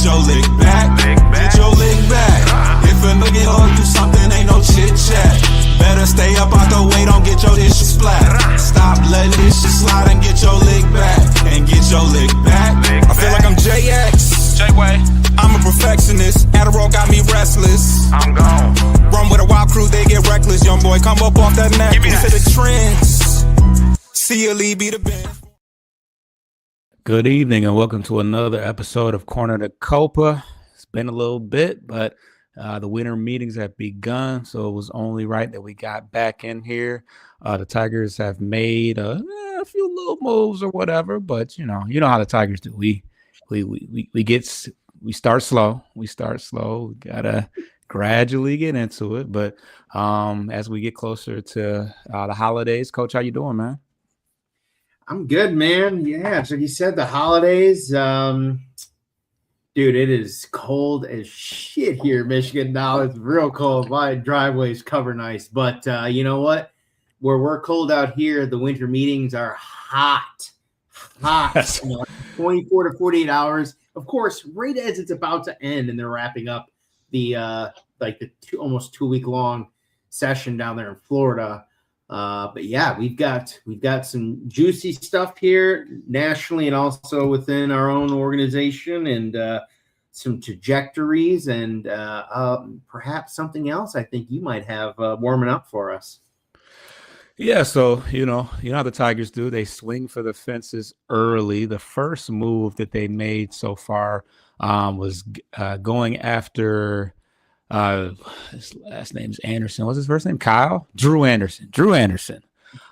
your lick back. Get your lick back. If a nigga hold you something, ain't no chit chat. Better stay up out the way, don't get your issue splat. Stop letting this shit slide and get your lick back. And get your lick back. I feel like I'm JX. J-Way. I'm a perfectionist. Adderall got me restless. I'm gone. Run with a wild crew, they get reckless. Young boy, come up off that neck. Give me that. To the trends. See a lead, be the band. Good evening and welcome to another episode of Corner to Copa. It's been a little bit, but the winter meetings have begun, so it was only right that we got back in here. The Tigers have made a few little moves or whatever, but you know how the Tigers do. We start slow. We gotta gradually get into it, but as we get closer to the holidays, Coach, how you doing, man? I'm good, man. Yeah, so you said the holidays. Dude, it is cold as shit here in Michigan now. It's real cold. My driveway's covered nice. But you know what? Where we're cold out here, the winter meetings are hot. 24 to 48 hours. Of course, right as it's about to end and they're wrapping up the almost 2 week long session down there in Florida. But yeah, we've got some juicy stuff here nationally and also within our own organization, and some trajectories and perhaps something else I think you might have warming up for us. Yeah, so you know how the Tigers do. They swing for the fences early. The first move that they made so far was going after. His last name's Anderson. What's his first name? Kyle? Drew Anderson.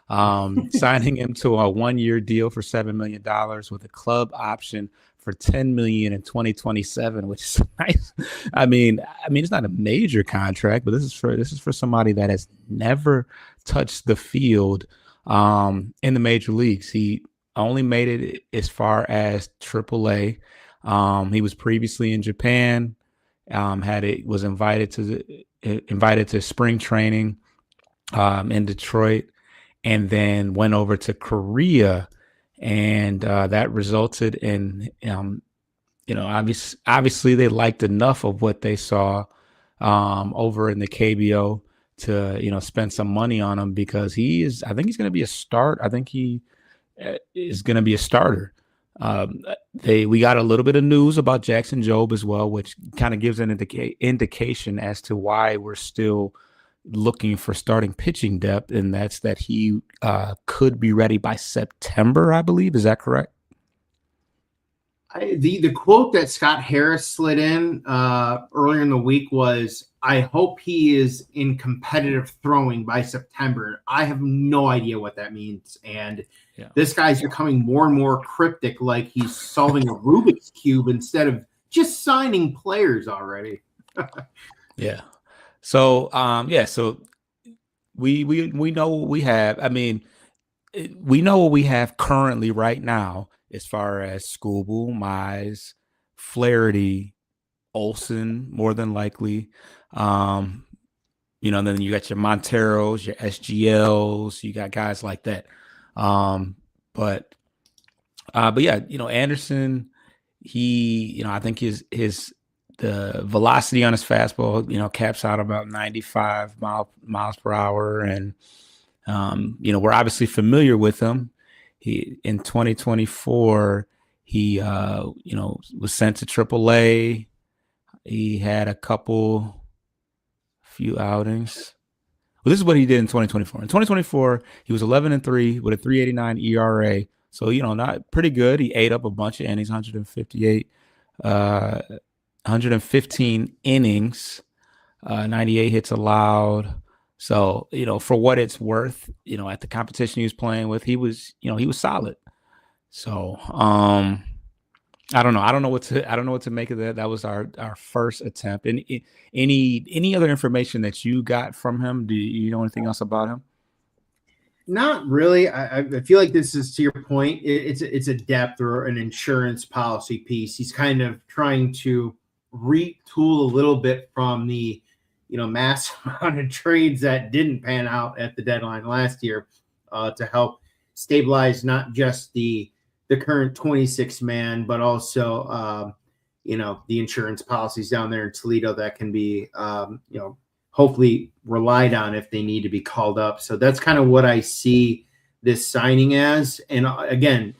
Signing him to a 1-year deal for $7 million with a club option for $10 million in 2027, which is nice. I mean, it's not a major contract, but this is for somebody that has never touched the field in the major leagues. He only made it as far as AAA. He was previously in Japan. Was invited to spring training in Detroit, and then went over to Korea, and that resulted in obviously they liked enough of what they saw over in the KBO to spend some money on him, because I think he's going to be a start. I think he is going to be a starter. We got a little bit of news about Jackson Jobe as well, which kind of gives an indication as to why we're still looking for starting pitching depth, and that's that he could be ready by September, I believe. Is that correct? The quote that Scott Harris slid in earlier in the week was, "I hope he is in competitive throwing by September." I have no idea what that means, and this guy's becoming more and more cryptic, like he's solving a Rubik's Cube instead of just signing players already. Yeah. So so we know what we have. I mean, we know what we have currently right now as far as Skubal, Mize, Flaherty, Olsen, more than likely. Then you got your Monteros, your SGLs, you got guys like that. But yeah, Anderson, I think the velocity on his fastball, caps out about 95 miles per hour. And, we're obviously familiar with him. In 2024, he, was sent to AAA. He had a few outings. Well, this is what he did in 2024. In 2024, he was 11-3 with a 3.89 ERA. So, not pretty good. He ate up a bunch of innings, 115 innings, 98 hits allowed. So, for what it's worth, at the competition he was playing with, he was solid. So, I don't know what to make of that. That was our first attempt. And any other information that you got from him? Do you know anything else about him? Not really. I feel like this is, to your point, it's a depth or an insurance policy piece. He's kind of trying to retool a little bit from the mass amount of trades that didn't pan out at the deadline last year to help stabilize not just the current 26 man, but also the insurance policies down there in Toledo that can be, hopefully relied on if they need to be called up. So that's kind of what I see this signing as. And again,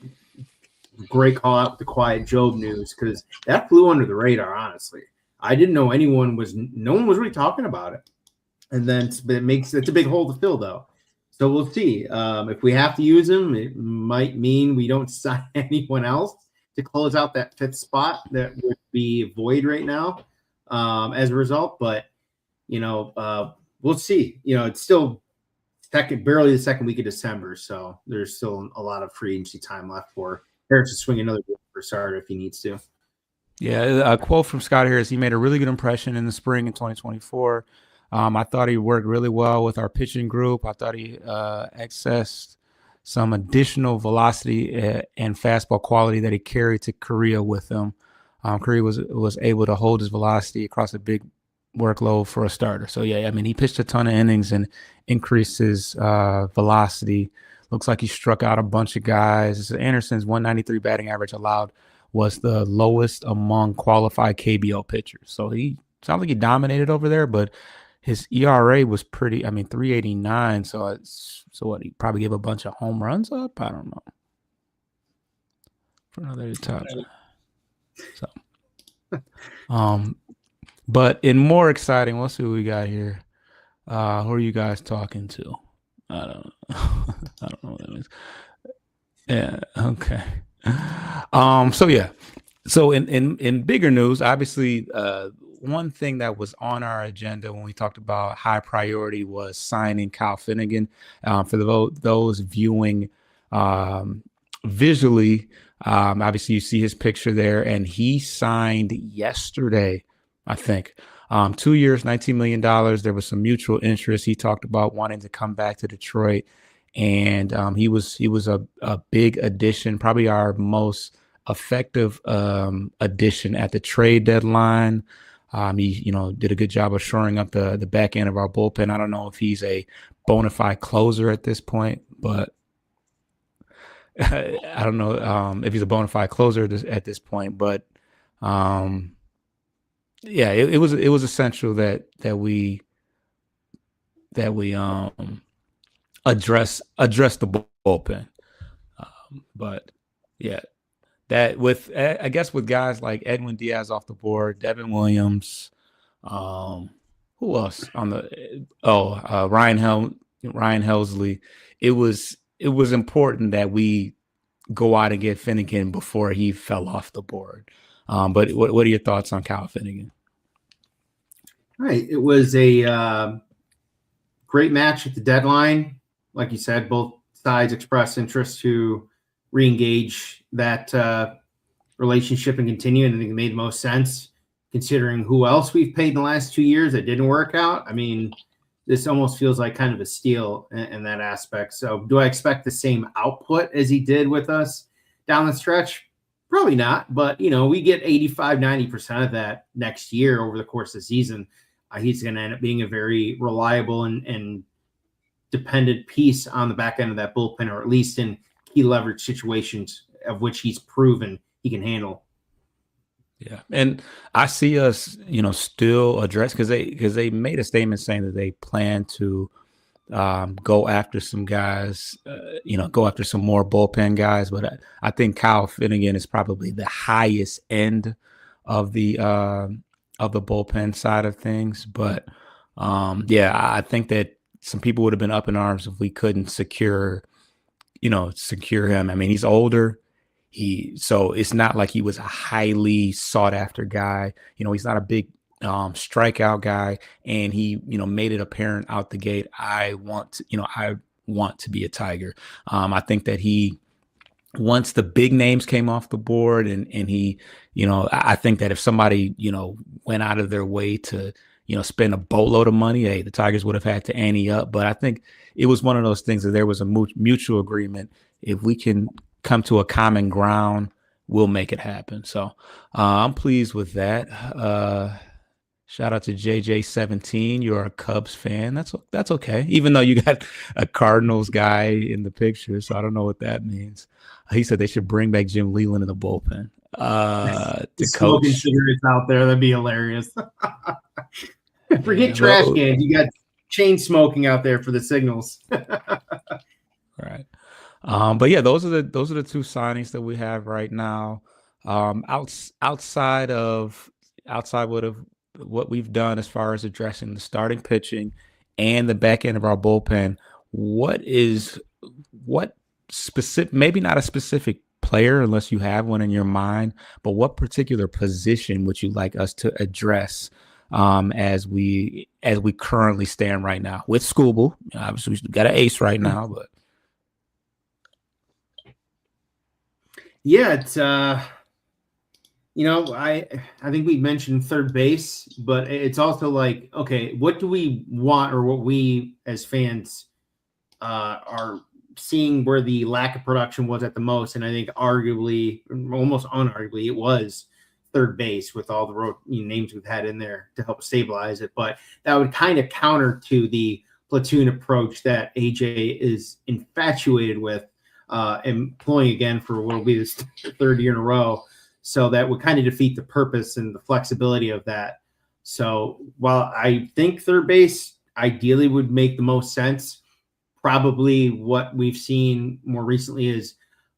great call out with the Quiet Job news, because that flew under the radar, honestly. I didn't know no one was really talking about it. And then it's a big hole to fill, though. So we'll see. If we have to use him, it might mean we don't sign anyone else to close out that 5th spot that would be void right now as a result. But, we'll see. It's still barely the second week of December. So there's still a lot of free agency time left for Harris to swing another for starter if he needs to. Yeah, a quote from Scott Harris. He made a really good impression in the spring in 2024. I thought he worked really well with our pitching group. I thought he accessed some additional velocity and fastball quality that he carried to Korea with him. Korea was able to hold his velocity across a big workload for a starter. So, yeah, I mean, he pitched a ton of innings and increased his velocity. Looks like he struck out a bunch of guys. Anderson's 193 batting average allowed was the lowest among qualified KBO pitchers. So he sounds like he dominated over there, but his ERA was pretty, 389. So what, he probably gave a bunch of home runs up? I don't know. For another top. So, but in more exciting, let's see what we got here. Who are you guys talking to? I don't know what that means. Yeah, okay. So in bigger news, obviously, one thing that was on our agenda when we talked about high priority was signing Kyle Finnegan. For those viewing visually, obviously you see his picture there, and he signed yesterday, I think. 2 years, $19 million. There was some mutual interest. He talked about wanting to come back to Detroit, and he was a big addition, probably our most effective addition at the trade deadline. He did a good job of shoring up the back end of our bullpen. I don't know if he's a bona fide closer at this point, but I don't know if he's a bona fide closer at this point, but yeah, it was essential that we address the bullpen. But yeah, that with I guess with guys like Edwin Diaz off the board, Devin Williams, who else on the Ryan Helsley. It was important that we go out and get Finnegan before he fell off the board. But what are your thoughts on Kyle Finnegan? Right. It was a great match at the deadline. Like you said, both sides expressed interest to re-engage that relationship and continue. And I think it made the most sense considering who else we've paid in the last 2 years that didn't work out. I mean, this almost feels like kind of a steal in that aspect. So do I expect the same output as he did with us down the stretch? Probably not, but we get 85-90% of that next year over the course of the season. He's going to end up being a very reliable and dependent piece on the back end of that bullpen, or at least in key leverage situations of which he's proven he can handle. Yeah, and I see us, still address because they made a statement saying that they plan to go after some guys, go after some more bullpen guys. But I think Kyle Finnegan is probably the highest end of the bullpen side of things. But I think that some people would have been up in arms if we couldn't secure him. I mean, he's older. So it's not like he was a highly sought after guy. He's not a big strikeout guy, and he made it apparent out the gate, I want to be a Tiger. I think that once the big names came off the board, and he I think that if somebody went out of their way to spend a boatload of money, hey, the Tigers would have had to ante up. But I think it was one of those things that there was a mutual agreement. If we can come to a common ground, we'll make it happen. So I'm pleased with that. Shout out to JJ17. You're a Cubs fan. That's okay. Even though you got a Cardinals guy in the picture, so I don't know what that means. He said they should bring back Jim Leland in the bullpen. The Smoking coach. cigarettes out there, that'd be hilarious. Forget Yeah, trash well, cans. You got chain smoking out there for the signals. right. But yeah, those are the two signings that we have right now. Outside what we've done as far as addressing the starting pitching and the back end of our bullpen, what specific, maybe not a specific player unless you have one in your mind, but what particular position would you like us to address as we currently stand right now with Scooble? Obviously, we've got an ace right now, but Yeah, it's I think we mentioned third base, but it's also like, okay, what do we want, or what we as fans are seeing where the lack of production was at the most? And I think arguably, almost unarguably, it was third base with all the names we've had in there to help stabilize it. But that would kind of counter to the platoon approach that AJ is infatuated with, employing again for what will be this third year in a row. So that would kind of defeat the purpose and the flexibility of that. So while I think third base ideally would make the most sense, probably what we've seen more recently is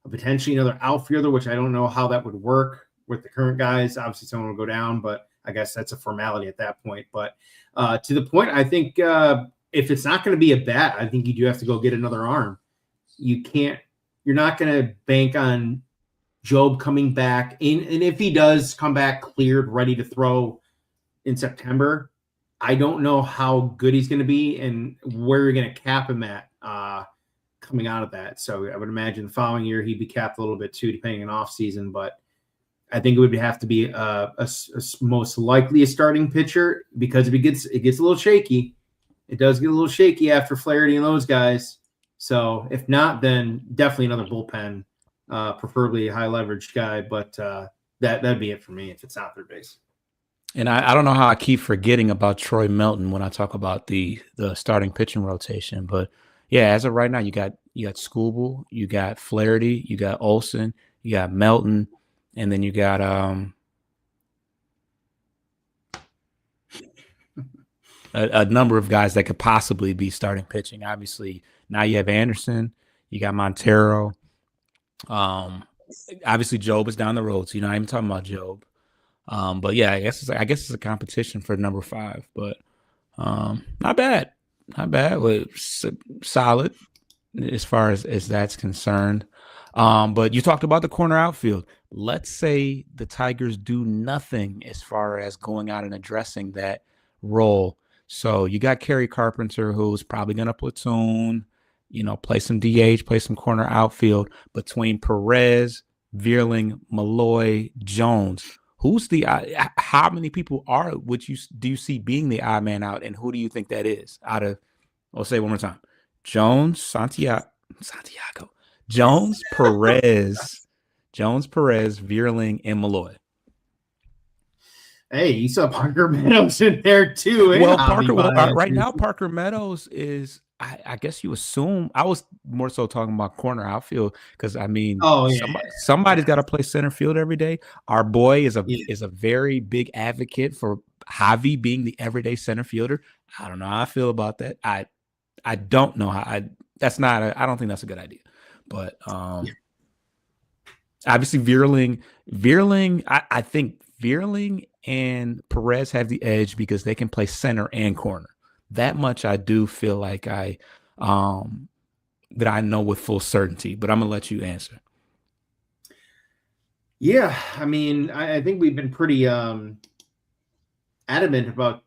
potentially another outfielder, which I don't know how that would work with the current guys. Obviously, someone will go down, but I guess that's a formality at that point. But to the point, I think if it's not going to be a bat, I think you do have to go get another arm. You're not going to bank on Job coming back in. And if he does come back cleared, ready to throw in September, I don't know how good he's going to be and where you're going to cap him at coming out of that. So I would imagine the following year he'd be capped a little bit too, depending on off season. But I think it would have to be a most likely a starting pitcher, because if it gets a little shaky, it does get a little shaky after Flaherty and those guys. So if not, then definitely another bullpen, preferably a high leverage guy. But that'd be it for me if it's not third base. And I don't know how I keep forgetting about Troy Melton when I talk about the starting pitching rotation. But yeah, as of right now, you got Scooble, you got Flaherty, you got Olsen, you got Melton, and then you got a number of guys that could possibly be starting pitching. Obviously, now you have Anderson, you got Montero. Obviously, Job is down the road, so you're not even talking about Job. But yeah, I guess it's a competition for number 5, but not bad. Solid as far as that's concerned. But you talked about the corner outfield. Let's say the Tigers do nothing as far as going out and addressing that role. So you got Kerry Carpenter, who's probably going to platoon, play some DH, play some corner outfield between Perez, Vierling, Malloy, Jones. Who's how many people do you see being the odd man out, and who do you think that is out of, I'll say it one more time, Jones, Santiago, Jones, Perez, Vierling, and Malloy? Hey, you saw Parker Meadows in there too. Well, right now, Parker Meadows is, I guess you assume. I was more so talking about corner outfield because somebody's got to play center field every day. Our boy is a very big advocate for Javi being the everyday center fielder. I don't know how I feel about that. I don't know how. I don't think that's a good idea. But obviously Vierling. I think Vierling and Perez have the edge because they can play center and corner. That much I do feel like that I know with full certainty, but I'm gonna let you answer. Yeah, I mean, I think we've been pretty adamant about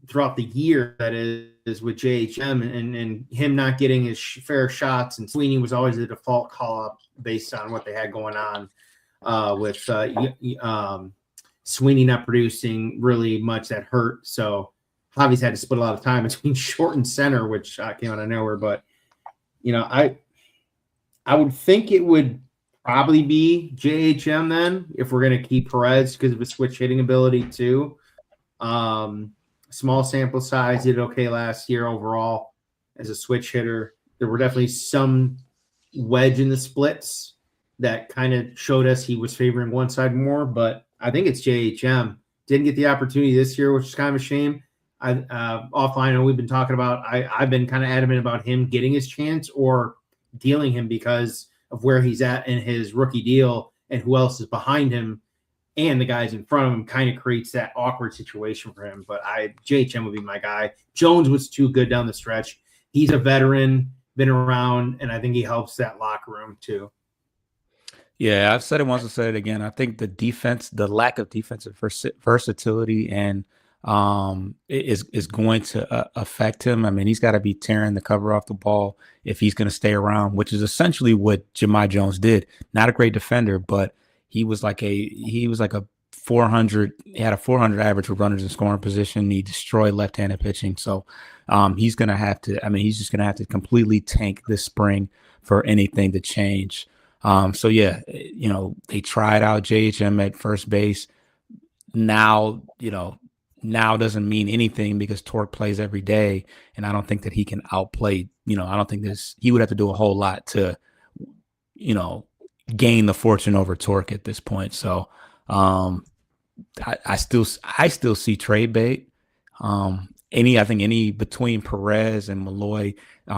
throughout the year that is with JHM and him not getting his fair shots, and Sweeney was always the default call up based on what they had going on with Sweeney not producing really much. That hurt. So Javi's had to split a lot of time between short and center, which came out of nowhere. But I would think it would probably be JHM then if we're going to keep Perez because of his switch hitting ability too. Small sample size, did okay last year overall as a switch hitter. There were definitely some wedge in the splits, that kind of showed us he was favoring one side more, but I think it's JHM. Didn't get the opportunity this year, which is kind of a shame. Offline, I know we've been talking about, I've been kind of adamant about him getting his chance or dealing him because of where he's at in his rookie deal and who else is behind him and the guys in front of him kind of creates that awkward situation for him. But JHM would be my guy. Jones was too good down the stretch. He's a veteran, been around, and I think he helps that locker room too. Yeah, I've said it once, I'll say it again. I think the defense, the lack of defensive versatility and is going to affect him. I mean, he's got to be tearing the cover off the ball if he's going to stay around, which is essentially what Jahmai Jones did. Not a great defender, but he was like a 400. He had a 400 average with runners in scoring position. He destroyed left-handed pitching. So he's going to have to. I mean, he's just going to have to completely tank this spring for anything to change. So yeah, they tried out JHM at first base. Now, now doesn't mean anything because Torque plays every day, and I don't think that he can outplay. I don't think he would have to do a whole lot to, gain the fortune over Torque at this point. So, I still see trade bait. I think any between Perez and Malloy,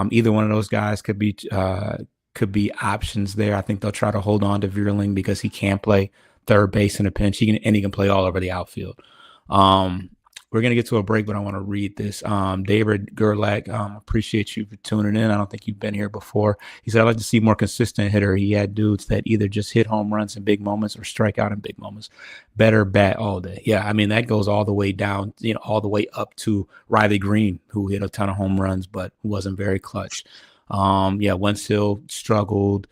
either one of those guys could be options there. I think they'll try to hold on to Vierling because he can play third base in a pinch. He can play all over the outfield. We're going to get to a break, but I want to read this. David Gerlach, appreciate you for tuning in. I don't think you've been here before. He said, I'd like to see more consistent hitter. He had dudes that either just hit home runs in big moments or strike out in big moments. Better bat all day. Yeah, I mean, that goes all the way down, all the way up to Riley Green, who hit a ton of home runs, but wasn't very clutch. Wenzel struggled.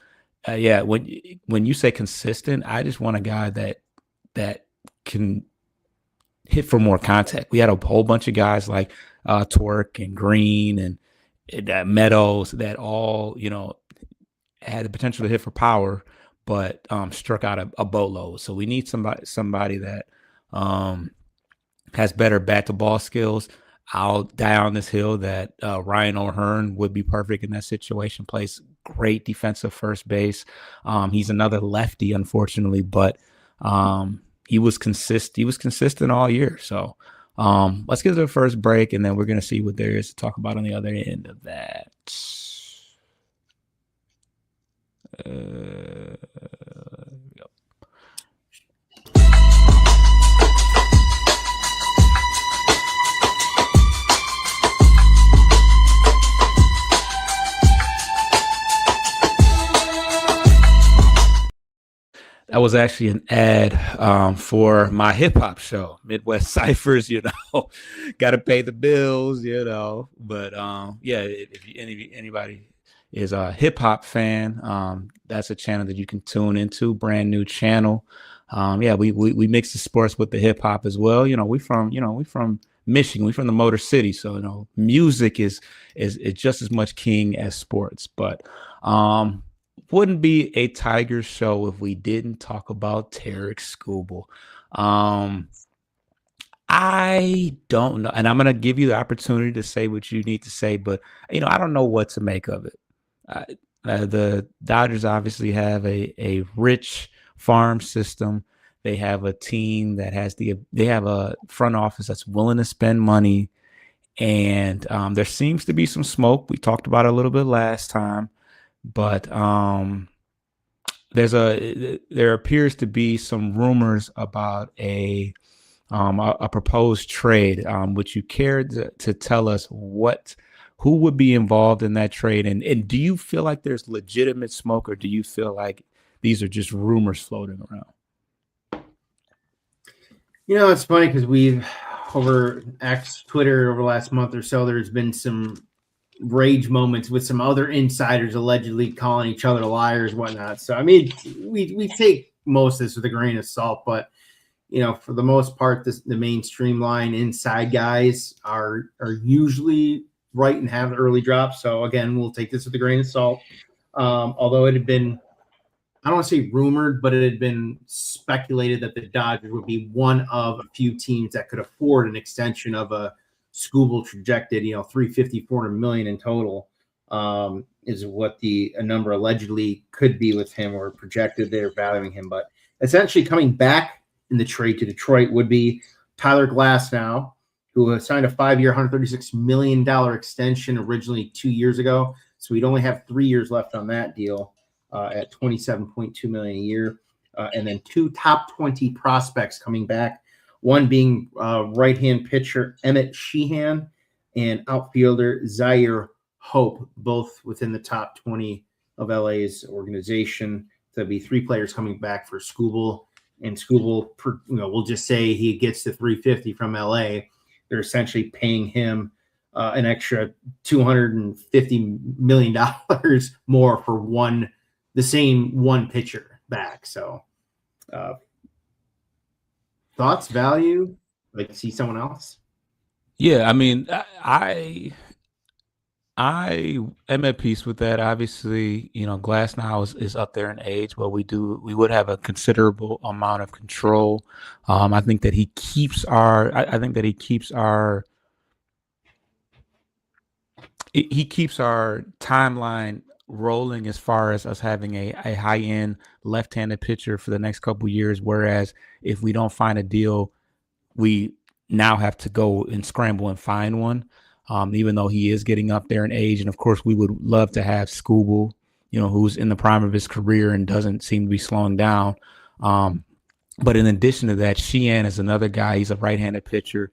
When you say consistent, I just want a guy that can hit for more contact. We had a whole bunch of guys like Torque and Green and Meadows that all had the potential to hit for power, but struck out a boatload. So we need somebody that has better bat to ball skills. I'll die on this hill that Ryan O'Hearn would be perfect in that situation. Plays great defensive first base. He's another lefty, unfortunately, but he was consistent all year. So let's get to the first break, and then we're going to see what there is to talk about on the other end of that. Here we go. That was actually an ad for my hip hop show, Midwest Ciphers. Got to pay the bills, But if anybody is a hip hop fan, that's a channel that you can tune into. Brand new channel. We mix the sports with the hip hop as well. We from Michigan. We from the Motor City, so music is just as much king as sports, but wouldn't be a Tigers show if we didn't talk about Tarek Skubal. I don't know, and I'm going to give you the opportunity to say what you need to say, but I don't know what to make of it. The Dodgers obviously have a rich farm system. They have a team that they have a front office that's willing to spend money, and there seems to be some smoke. We talked about it a little bit last time. But there appears to be some rumors about a proposed trade. Would you care to tell us who would be involved in that trade? And do you feel like there's legitimate smoke, or do you feel like these are just rumors floating around? It's funny because we've over Twitter over the last month or so, there's been some rage moments with some other insiders allegedly calling each other liars, whatnot. So, I mean, we take most of this with a grain of salt, but, for the most part, the mainstream line inside guys are usually right and have early drops. So, again, we'll take this with a grain of salt. Although it had been, I don't want to say rumored, but it had been speculated that the Dodgers would be one of a few teams that could afford an extension of a Skubal projected, $350, $400 million in total. is what a number allegedly could be with him, or projected they're valuing him. But essentially coming back in the trade to Detroit would be Tyler Glasnow, who signed a 5-year, $136 million extension originally 2 years ago. So we'd only have 3 years left on that deal at $27.2 million a year. And then 2 top 20 prospects coming back, one being right-hand pitcher Emmett Sheehan and outfielder Zaire Hope, both within the top 20 of LA's organization. There'll be 3 players coming back for Skubal. And Skubal, we'll just say he gets the $350 from LA. They're essentially paying him an extra $250 million more for the same one pitcher back. So thoughts, value, like to see someone else? Yeah, I mean, I am at peace with that. Obviously, Glasnow is up there in age, but we would have a considerable amount of control. I think that he keeps our timeline rolling as far as us having a high-end left-handed pitcher for the next couple of years. Whereas if we don't find a deal, we now have to go and scramble and find one. Even though he is getting up there in age. And of course, we would love to have Skubal, who's in the prime of his career and doesn't seem to be slowing down. But in addition to that, Sheehan is another guy. He's a right-handed pitcher.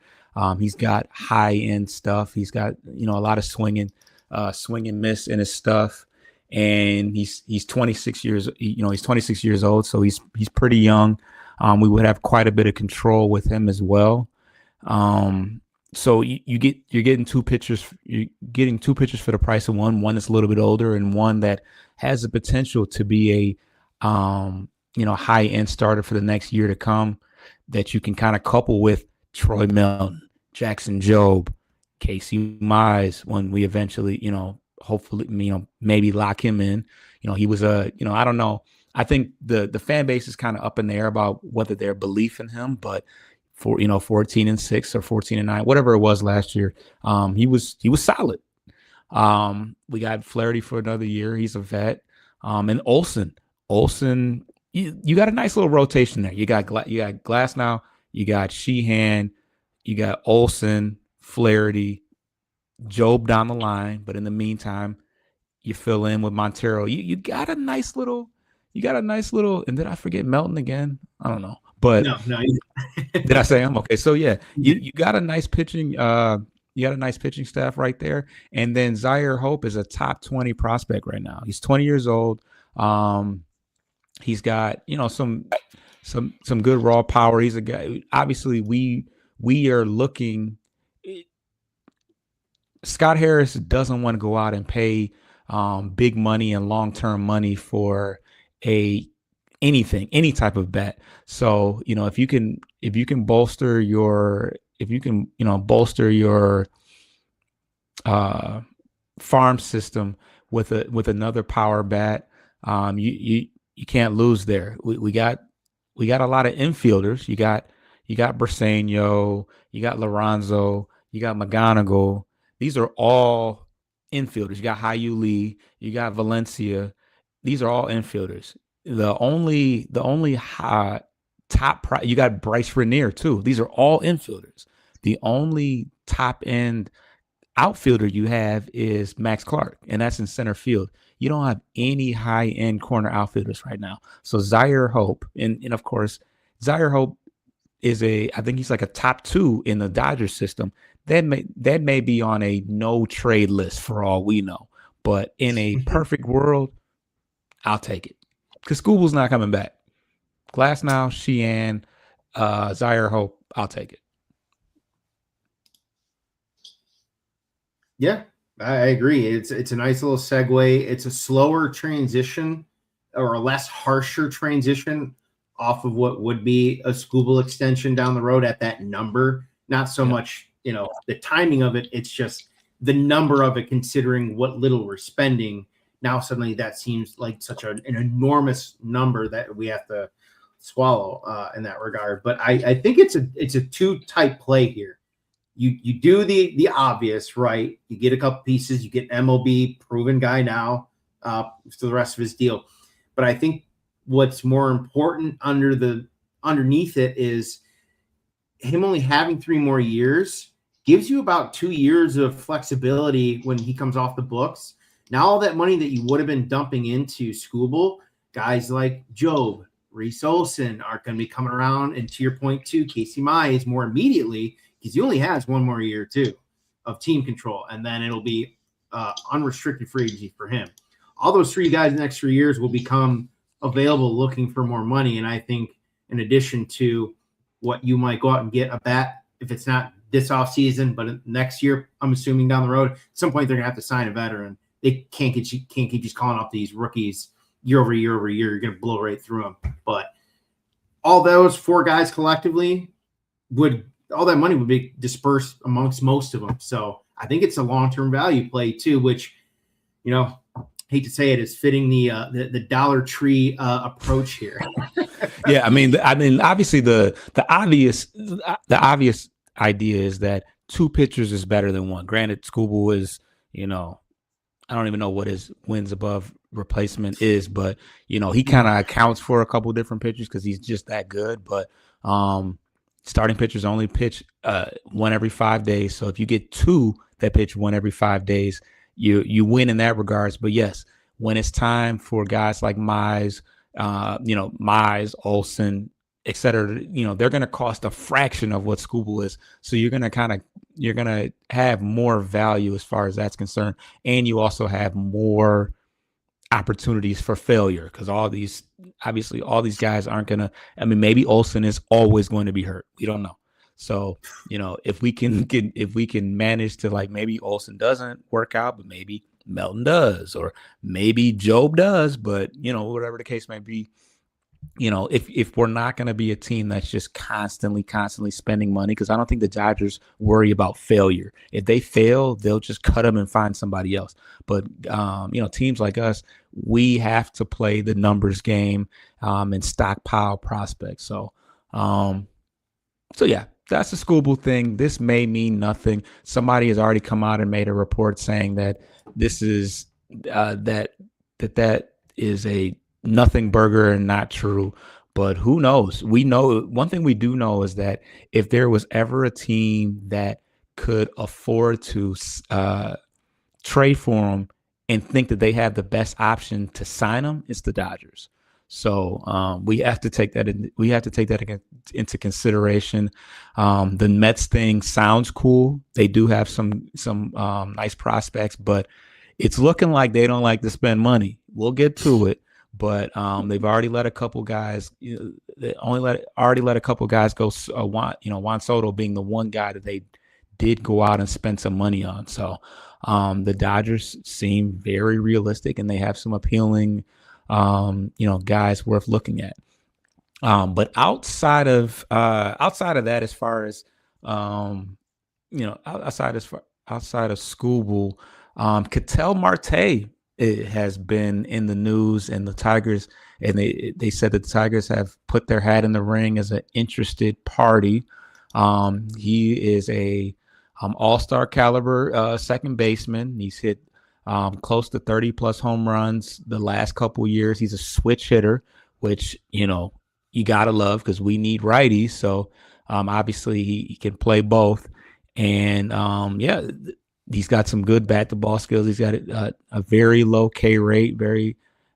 He's got high-end stuff. He's got, a lot of swing and miss in his stuff. And he's 26 years, he's 26 years old. So he's pretty young. We would have quite a bit of control with him as well. So you're getting 2 pitchers. You're getting 2 pitchers for the price of one that's a little bit older, and one that has the potential to be a high end starter for the next year to come, that you can kind of couple with Troy Milton, Jackson Jobe, Casey Mize when we eventually, hopefully, maybe lock him in. He was I don't know. I think the fan base is kind of up in the air about whether their belief in him, but for 14-6 or 14-9, whatever it was last year, he was solid. We got Flaherty for another year. He's a vet. And Olsen, you got a nice little rotation there. You got Glasnow, you got Sheehan, you got Olsen, Flaherty, Job down the line. But in the meantime, you fill in with Montero. You got a nice little. And did I forget Melton again? I don't know. But no. Did I say him? Okay, so yeah, you got a nice pitching. You got a nice pitching staff right there, and then Zaire Hope is a top 20 prospect right now. He's 20 years old. He's got some good raw power. He's a guy. Obviously, we are looking. Scott Harris doesn't want to go out and pay big money and long-term money for any type of bet. So, if you can bolster your farm system with another power bat, you can't lose there. We got a lot of infielders. You got Briseño, you got Lorenzo, you got McGonigal. These are all infielders. You got Hyu Lee, you got Valencia. These are all infielders. The only you got Bryce Renier too. These are all infielders. The only top end outfielder you have is Max Clark, and that's in center field. You don't have any high end corner outfielders right now. So Zaire Hope, and of course, Zaire Hope is I think he's like a top 2 in the Dodgers system. That may be on a no trade list for all we know. But in a perfect world, I'll take it. Because Skubal's not coming back. Glasnow, Sheehan, Zaire Hope, I'll take it. Yeah, I agree. It's a nice little segue. It's a slower transition, or a less harsher transition off of what would be a Skubal extension down the road at that number. Not so much, the timing of it. It's just the number of it, considering what little we're spending. Now suddenly that seems like such an enormous number that we have to swallow in that regard. But I think it's a 2-type play here. you do the obvious, right? You get a couple pieces, you get MLB proven guy now for the rest of his deal. But I think what's more important underneath it is him only having 3 more years gives you about 2 years of flexibility when he comes off the books. Now all that money that you would have been dumping into Skubal, guys like Job, Reese Olson are going to be coming around. And to your point too, Casey Mize more immediately, because he only has 1 more year too of team control. And then it'll be unrestricted free agency for him. All those 3 guys in the next 3 years will become available looking for more money. And I think in addition to what you might go out and get a bat, if it's not this offseason, but next year, I'm assuming down the road, at some point they're going to have to sign a keep just calling up these rookies year over year over year. You're going to blow right through them. But all those 4 guys collectively all that money would be dispersed amongst most of them. So I think it's a long-term value play too, which, hate to say it, is fitting the Dollar Tree approach here. Yeah, I mean, obviously the obvious idea is that 2 pitchers is better than 1. Granted, Skubal is, I don't even know what his wins above replacement is, but he kind of accounts for a couple different pitchers because he's just that good. But starting pitchers only pitch 1 every 5 days. So if you get 2 that pitch 1 every 5 days, you win in that regards. But yes, when it's time for guys like Mize, Olson, et cetera, they're going to cost a fraction of what Skubal is. So you're going to have more value as far as that's concerned. And you also have more opportunities for failure because all these guys aren't going to, maybe Olson is always going to be hurt. We don't know. So, if we can manage to, like, maybe Olson doesn't work out, but maybe Melton does, or maybe Job does, but whatever the case may be, if we're not going to be a team that's just constantly spending money, because I don't think the Dodgers worry about failure. If they fail, they'll just cut them and find somebody else. But, teams like us, we have to play the numbers game and stockpile prospects. So yeah, that's the Skubal thing. This may mean nothing. Somebody has already come out and made a report saying that this is that is a nothing burger and not true. But who knows? We know one thing we do know is that if there was ever a team that could afford to trade for him and think that they have the best option to sign him, it's the Dodgers. So we have to take that into consideration. The Mets thing sounds cool. They do have some nice prospects, but it's looking like they don't like to spend money. We'll get to it, but they've already let a couple guys. They already let a couple guys go. Juan Soto being the one guy that they did go out and spend some money on. So the Dodgers seem very realistic, and they have some appealing guys worth looking at. But outside of that, as far as outside of Skubal, Ketel Marte has been in the news, and the Tigers, and they said that the Tigers have put their hat in the ring as an interested party. He is a all-star caliber second baseman. He's hit close to 30 plus home runs the last couple years. He's a switch hitter, which, you got to love because we need righties. So obviously he can play both. And he's got some good bat to ball skills. He's got a very low K rate,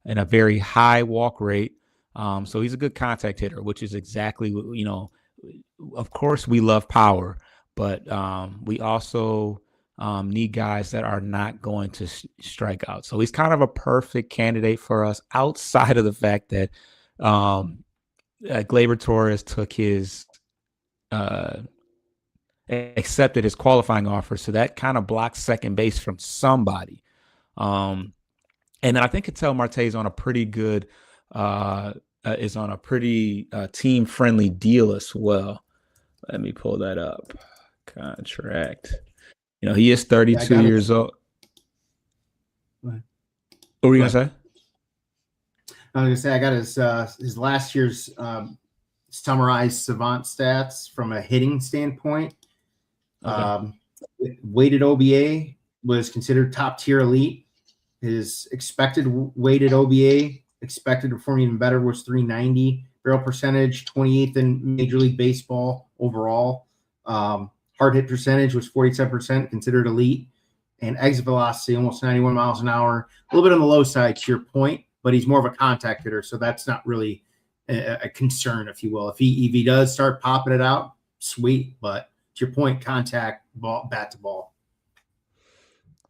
and a very high walk rate. So he's a good contact hitter, which is exactly what, of course we love power, but we also need guys that are not going to strike out. So he's kind of a perfect candidate for us, outside of the fact that Gleyber Torres took his accepted his qualifying offer, so that kind of blocks second base from somebody. And then I think Ketel Marte is on a pretty good team friendly deal as well. Let me pull that up. Contract. He is 32 years old. What were you going to say? I was going to say I got his last year's summarized savant stats from a hitting standpoint. Okay. Weighted OBA was considered top tier elite. His expected weighted OBA, expected to perform even better, was 390. Barrel percentage, 28th in Major League Baseball overall. Hard hit percentage was 47%, considered elite. And exit velocity, almost 91 miles an hour. A little bit on the low side, to your point, but he's more of a contact hitter, so that's not really a concern, if you will. If he does start popping it out, sweet. But to your point, contact, ball, bat to ball.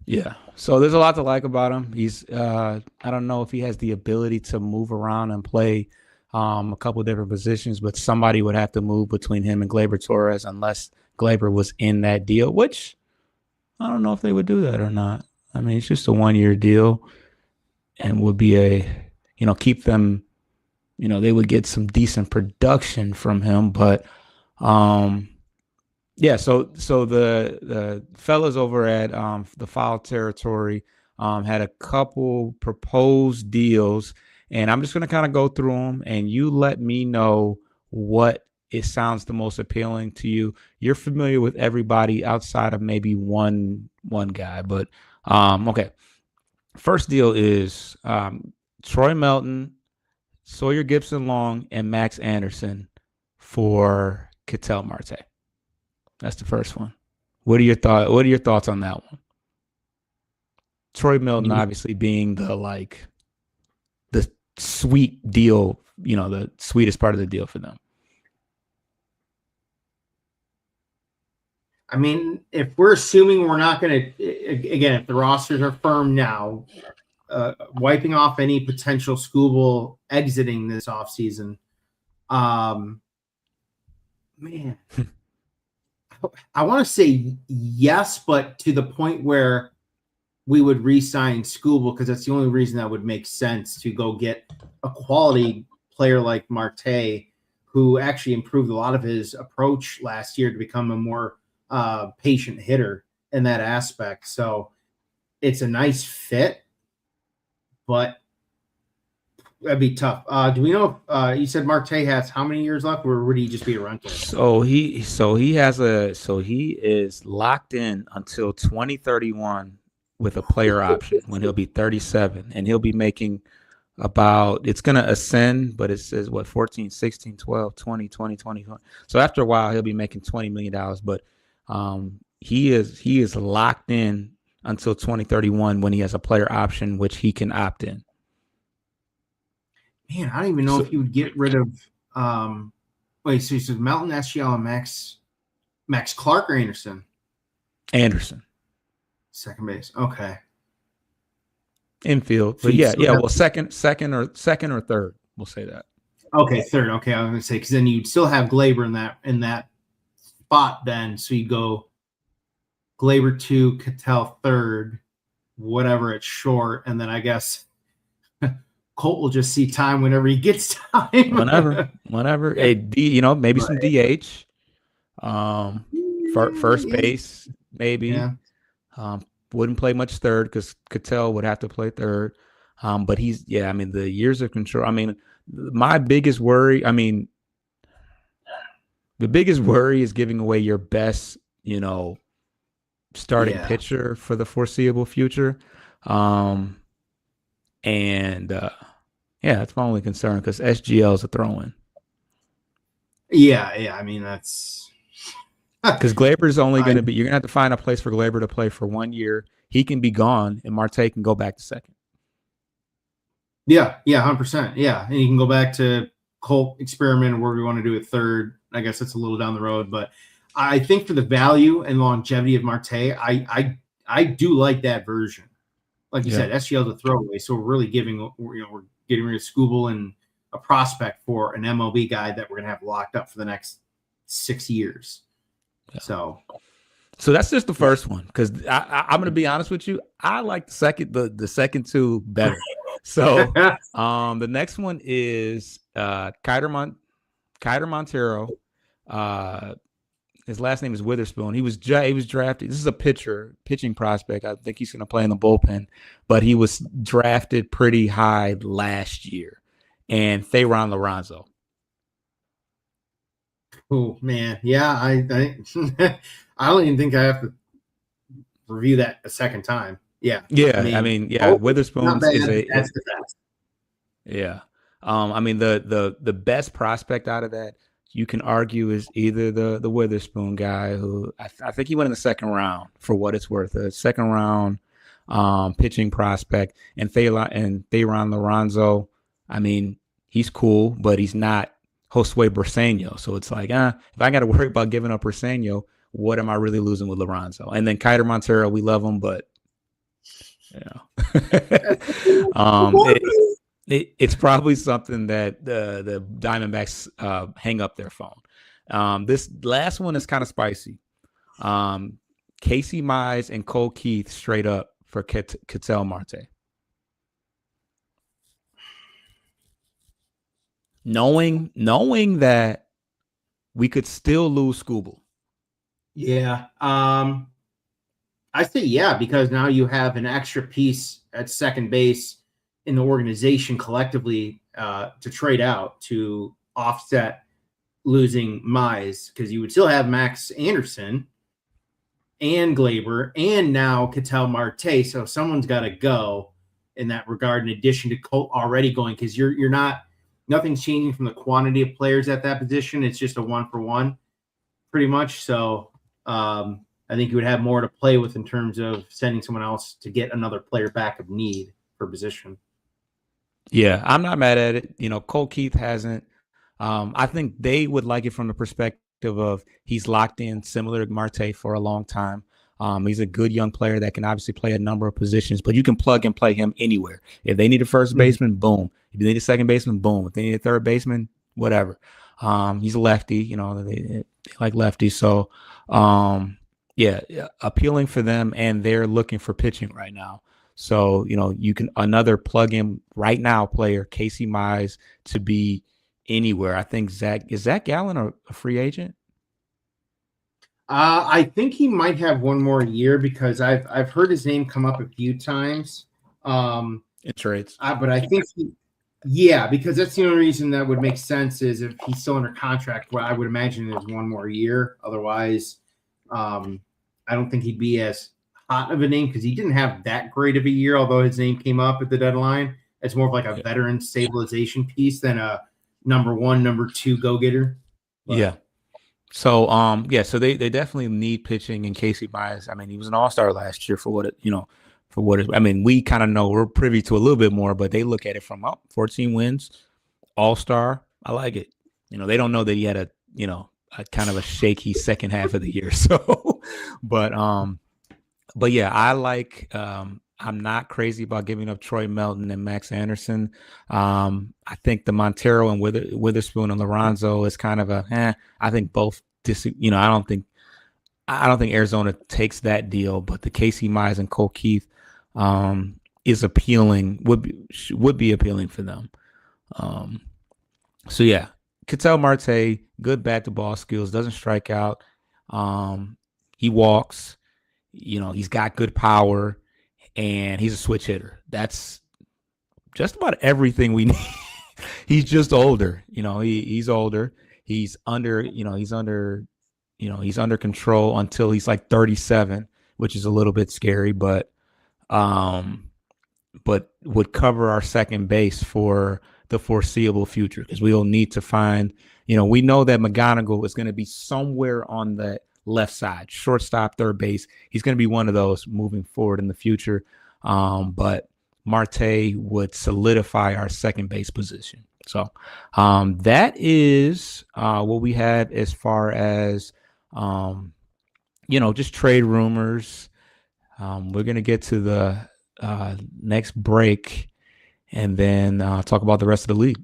Yeah. So there's a lot to like about him. He's I don't know if he has the ability to move around and play a couple of different positions, but somebody would have to move between him and Gleyber Torres unless Gleyber was in that deal, which I don't know if they would do that or not. I mean, it's just a 1-year deal and would be keep them, they would get some decent production from him. But yeah, so the fellas over at the Foul Territory had a couple proposed deals, and I'm just going to kind of go through them, and you let me know what it sounds the most appealing to you. You're familiar with everybody outside of maybe one guy, but okay. First deal is Troy Melton, Sawyer Gibson-Long, and Max Anderson for Ketel Marte. That's the first one. What are your thoughts on that one? Troy Melton obviously being the sweet deal, the sweetest part of the deal for them. I mean, if we're assuming we're not going to, again, if the rosters are firm now, wiping off any potential Skubal exiting this offseason, man, I want to say yes, but to the point where we would re-sign Skubal, because that's the only reason that would make sense, to go get a quality player like Marte, who actually improved a lot of his approach last year to become a more patient hitter in that aspect. So it's a nice fit, but that'd be tough. Do we know if you said Marte has how many years left, or would he just be a rental? So he is locked in until 2031 with a player option when he'll be 37, and he'll be making it's going to ascend, but it says 14, 16, 12, 20, 20, 20. So after a while, he'll be making $20 million, but he is locked in until 2031 when he has a player option, which he can opt in. Man, I don't even know if he would get rid of so he says Melton, SGL, and Max Clark or Anderson? Anderson. Second base. Okay. Infield. But yeah, well, second or third. We'll say that. Okay, third. Okay, I was gonna say, because then you'd still have Gleyber in that spot then. So you go Gleyber 2, Ketel third, whatever at short, and then I guess Colt will just see time whenever he gets time. Whenever. Hey, maybe some DH. First base, maybe. Yeah. Wouldn't play much third because Ketel would have to play third. But the years of control. I mean, my biggest worry, the biggest worry is giving away your best, starting pitcher for the foreseeable future. That's my only concern, because SGL is a throw-in. Yeah. I mean, that's because Gleyber's only going to be. You're going to have to find a place for Gleyber to play for 1 year. He can be gone, and Marte can go back to second. Yeah, 100%. Yeah, and you can go back to Colt experiment where we want to do it third. I guess that's a little down the road, but I think for the value and longevity of Marte, I do like that version. Like you said, SGL is a throwaway, so we're really we're getting rid of Skubal and a prospect for an MLB guy that we're going to have locked up for the next 6 years. Yeah. So that's just the first one, because I'm going to be honest with you. I like the second two better. So the next one is Kiter Montero. His last name is Witherspoon. He was drafted. This is a pitching prospect. I think he's going to play in the bullpen, but he was drafted pretty high last year. And Thayron Lorenzo. Oh man, yeah, I don't even think I have to review that a second time. Yeah. Yeah, Witherspoon's not is bad, a that's the best. yeah. I mean the best prospect out of that you can argue is either the Witherspoon guy who I think he went in the second round for what it's worth, a second round pitching prospect, and Thayron Lorenzo. I mean, he's cool, but he's not Josue Briseño. So it's like, if I got to worry about giving up Briseño, what am I really losing with Lorenzo? And then Kiter Montero, we love him, but it's probably something that the Diamondbacks hang up their phone. This last one is kind of spicy. Casey Mize and Cole Keith straight up for Ketel Marte. Knowing that we could still lose Skubal. Yeah. I say yeah, because now you have an extra piece at second base in the organization collectively to trade out to offset losing Mize, because you would still have Max Anderson and Glaber and now Ketel Marte. So someone's got to go in that regard, in addition to Colt already going, because you're not, nothing's changing from the quantity of players at that position. It's just a 1-for-1 pretty much. So I think you would have more to play with in terms of sending someone else to get another player back of need for position. Yeah, I'm not mad at it. Cole Keith hasn't. I think they would like it from the perspective of he's locked in similar to Marte for a long time. He's a good young player that can obviously play a number of positions, but you can plug and play him anywhere. If they need a first baseman, boom. If they need a second baseman, boom. If they need a third baseman, whatever. He's a lefty, they like lefties. So, yeah, appealing for them, and they're looking for pitching right now. So, you can another plug-in right now player, Casey Mize, to be anywhere. I think Zach Gallen a free agent? I think he might have one more year, because I've heard his name come up a few times. In trades. But I think because that's the only reason that would make sense is if he's still under contract. Well, I would imagine there's one more year. Otherwise, I don't think he'd be as hot of a name, because he didn't have that great of a year, although his name came up at the deadline. It's more of like a veteran stabilization piece than a number one, number two go-getter. But. Yeah. So, so they definitely need pitching in Casey Mize. I mean, he was an all-star last year for I mean, we kind of know, we're privy to a little bit more, but they look at it from 14 wins, all-star. I like it. They don't know that he had a kind of a shaky second half of the year. So, but yeah, I like, I'm not crazy about giving up Troy Melton and Max Anderson. I think the Montero and Witherspoon and Lorenzo is kind of I think both I don't think Arizona takes that deal, but the Casey Mize and Cole Keith is appealing, would be appealing for them. So yeah, Ketel Marte, good bat to ball skills, doesn't strike out. He walks, he's got good power, and he's a switch hitter. That's just about everything we need. He's just older. He's older. He's under control until he's like 37, which is a little bit scary, but would cover our second base for the foreseeable future, because we'll need to find, we know that McGonigal is going to be somewhere on the left side, shortstop, third base. He's going to be one of those moving forward in the future. But Marte would solidify our second base position. So that is what we have as far as, just trade rumors. We're going to get to the next break and then talk about the rest of the league.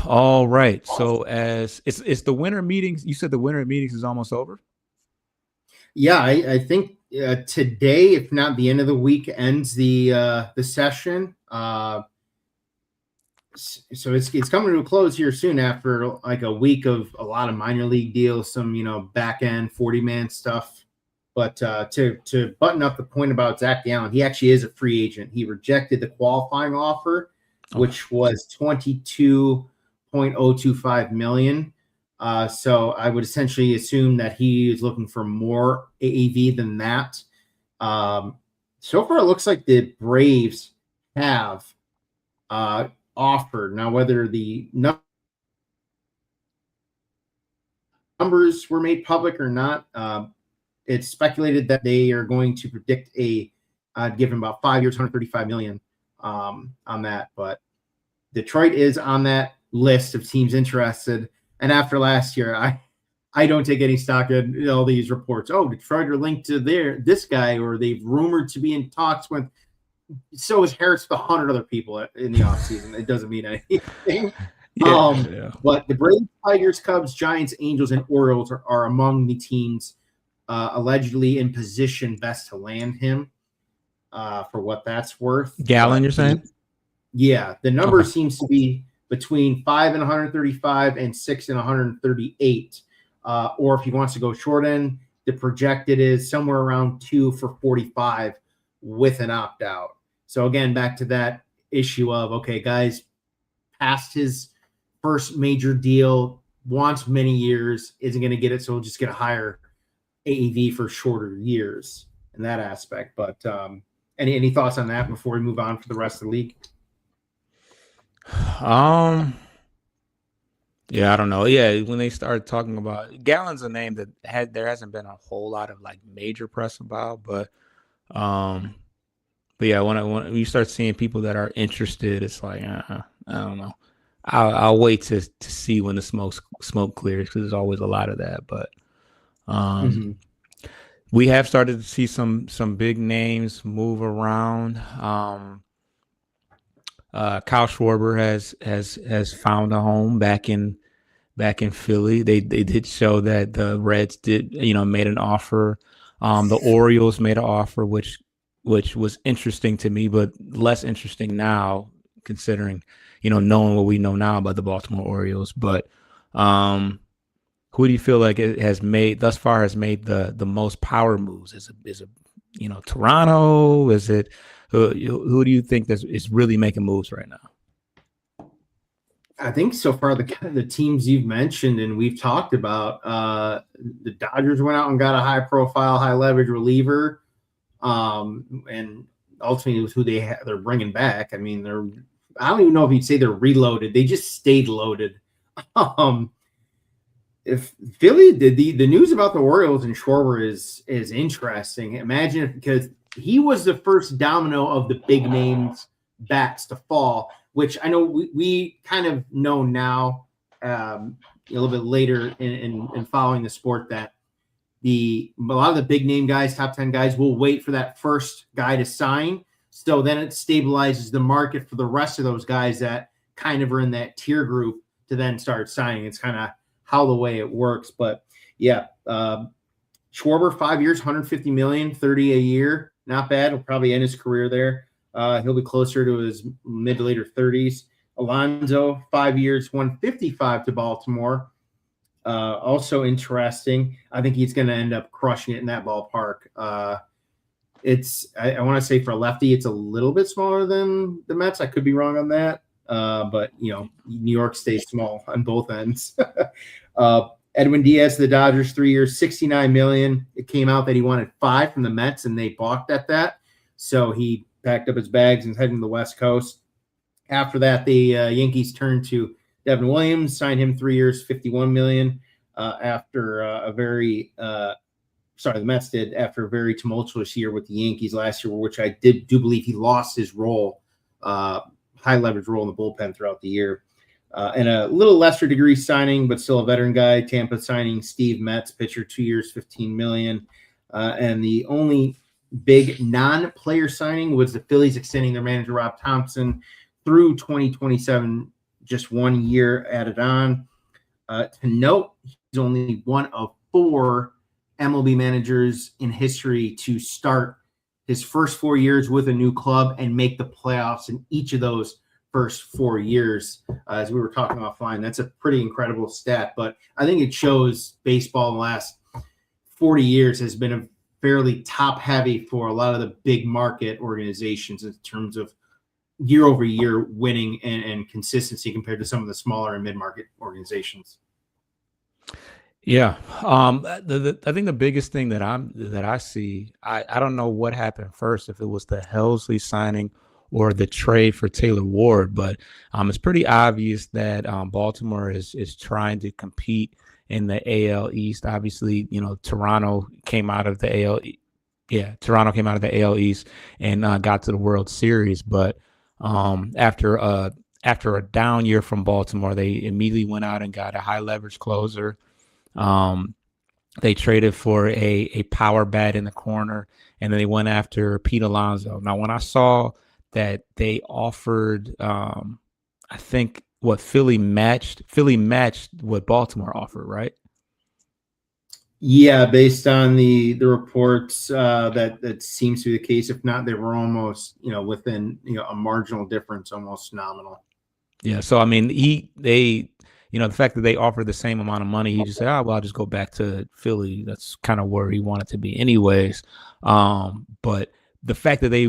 All right. So as it's the winter meetings, you said the winter meetings is almost over. Yeah, I think today, if not the end of the week, ends the session. So it's coming to a close here soon after like a week of a lot of minor league deals, some back end 40-man stuff. But to button up the point about Zach Gallen, he actually is a free agent. He rejected the qualifying offer which was 22.025 million. So I would essentially assume that he is looking for more AAV than that. So far, it looks like the Braves have offered. Now, whether the numbers were made public or not, it's speculated that they are going to predict give him about 5 years, 135 million on that. But Detroit is on that list of teams interested. And after last year, I don't take any stock in all these reports. Oh, Detroit are linked to this guy, or they've rumored to be in talks with. So is Harris with 100 other people in the offseason. It doesn't mean anything. But the Braves, Tigers, Cubs, Giants, Angels, and Orioles are among the teams allegedly in position best to land him for what that's worth. Gallon, you're saying? Yeah, the number seems to be between 5 and 135 and 6 and 138. Or if he wants to go short end, the projected is somewhere around 2 for 45 with an opt out. So again, back to that issue of, okay, guys past his first major deal, wants many years, isn't going to get it, so we'll just get a higher AAV for shorter years in that aspect. But any thoughts on that before we move on for the rest of the league? Yeah, I don't know. Yeah, when they started talking about Gallon's a name that there hasn't been a whole lot of like major press about, but yeah, when you start seeing people that are interested, it's like I don't know. I'll wait to see when the smoke clears, because there's always a lot of that. But we have started to see some big names move around. Kyle Schwarber has found a home back in Philly. They did show that the Reds made an offer. The Orioles made an offer, which was interesting to me, but less interesting now, considering knowing what we know now about the Baltimore Orioles. But who do you feel like it has made thus far has made the most power moves? Is it Toronto? Is it who do you think is really making moves right now? I think so far the teams you've mentioned and we've talked about, the Dodgers went out and got a high profile, high leverage reliever, and ultimately it was who they're bringing back. I mean, I don't even know if you'd say they're reloaded. They just stayed loaded. If Philly did the news about the Orioles and Schwarber is interesting. Imagine because he was the first domino of the big names bats to fall, which I know we kind of know now, a little bit later in following the sport, that a lot of the big name guys, top 10 guys, will wait for that first guy to sign. So then it stabilizes the market for the rest of those guys that kind of are in that tier group to then start signing. It's kind of how the way it works. But yeah, Schwarber, 5 years, 150 million, 30 a year. Not bad. He'll probably end his career there. He'll be closer to his mid to later 30s. Alonso, 5 years, 155 to Baltimore. Also interesting. I think he's going to end up crushing it in that ballpark. I want to say for a lefty, it's a little bit smaller than the Mets. I could be wrong on that. But New York stays small on both ends. Edwin Diaz to the Dodgers, 3 years, 69 million. It came out that he wanted 5 from the Mets, and they balked at that. So he packed up his bags and headed to the West Coast. After that, the Yankees turned to Devin Williams, signed him 3 years, 51 million. The Mets did after a very tumultuous year with the Yankees last year, which I do believe he lost his role, high leverage role in the bullpen throughout the year. And a little lesser degree signing, but still a veteran guy. Tampa signing Steve Metz, pitcher, 2 years, 15 million. And the only big non-player signing was the Phillies extending their manager Rob Thompson through 2027, just 1 year added on. To note, he's only one of 4 MLB managers in history to start his first 4 years with a new club and make the playoffs in each of those first 4 years. As we were talking offline, that's a pretty incredible stat, but I think it shows baseball in the last 40 years has been a fairly top heavy for a lot of the big market organizations in terms of year over year winning and consistency compared to some of the smaller and mid-market organizations. Yeah. I think the biggest thing that I see, I don't know what happened first, if it was the Helsley signing or the trade for Taylor Ward, but it's pretty obvious that Baltimore is trying to compete in the AL East. Obviously, Toronto came out of the AL. Yeah, Toronto came out of the AL East and got to the World Series, but after a down year from Baltimore, they immediately went out and got a high leverage closer. They traded for a power bat in the corner, and then they went after Pete Alonso. Now, when I saw that they offered, I think what Philly matched what Baltimore offered, right? Yeah, based on the reports, that seems to be the case. If not, they were almost, within, a marginal difference, almost nominal. Yeah. So, I mean, the fact that they offered the same amount of money, he just said, well, I'll just go back to Philly. That's kind of where he wanted to be anyways. But the fact that they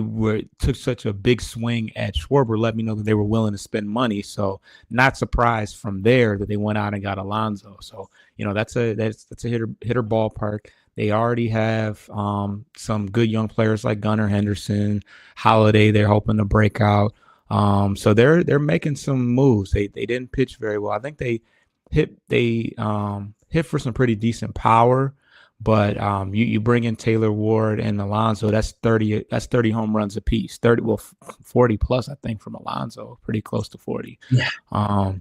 took such a big swing at Schwarber let me know that they were willing to spend money. So not surprised from there that they went out and got Alonso. So, that's a hitter ballpark. They already have some good young players like Gunnar Henderson, Holiday. They're hoping to break out. So they're making some moves. They didn't pitch very well. I think they hit for some pretty decent power, but you bring in Taylor Ward and Alonso, that's 30 home runs apiece. 40 plus, I think, from Alonso, pretty close to 40. Yeah.